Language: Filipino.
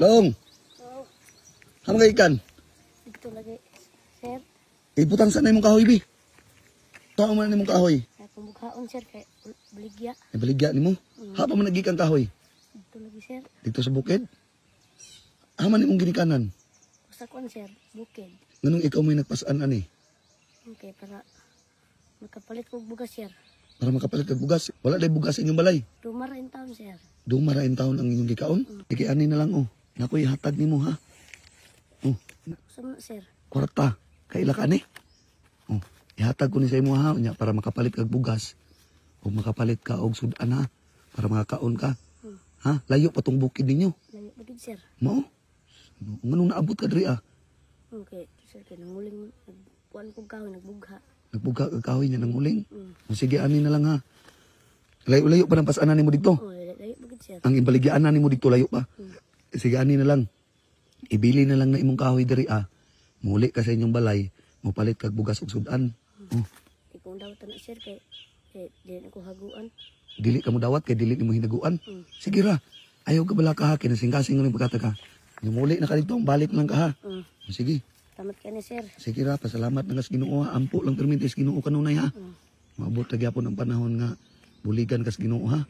Long, Oo. hama kay ikan. Dito lagi, sir. Ibutang sa na imong kahoy, bi. Tuwa man imong kahoy. Kaya pambughaon, sir. Kaya baligya. Ibaligya nimo. Hapa man nagikan kahoy. Dito lagi, sir. Dito sa bukid. Haman imong ginikanan. Usakon, sir. Bukid. Nganong ikaw may nagpasaan ani? Okay, para makapalit ko bugas, sir. Para makapalit kag bugas. Wala day bugas sa inyong balay. Dumara in town, sir. Dumarain taon ang inyong gikaon. Iki ani na lang oh. Nakoy hatag nimo ha. Oh, Sama, sir. kwarta. Kaila ka ni. Oh, ihatag ko ni sa imo ha nya para makapalit kag bugas. O makapalit ka og sudan ha para makakaon ka. Ha? Layo pa tong bukid ninyo. Layo bagid, sir. Mao? Nganong naabot ka diri ah? Okay, sir. Kaya nanguling, nagpuan kong kahoy, nagbugha. Nagbuga kag kahoy niya nang uling. Mm. O sige ani na lang ha. Layo-layo pa ng pasanan nimo dito. Oh, layo bagid, sir. Ang ibaligyan nimo dito layo pa. Sige ani na lang. Ibili na lang na imong kahoy diri ah. Muli ka sa inyong balay, mopalit kag bugas ug sudan. Oh, Ikaw daw na, sir. Kaya di na ko haguan. dili ka mo dawat kay dili nimo hinaguan. Sige ra. Ayaw ka bala ka ha kinasing-kasing ng pagkataka. Yung muli na ka dito, balik lang ka ha. Sige. Tamat ka na, sir. Sige ra, pasalamat na kas Ginoo ha. Ampo lang permitis Ginoo kanunay ha. Maabot na gyapon ang panahon nga buligan kas Ginoo ha.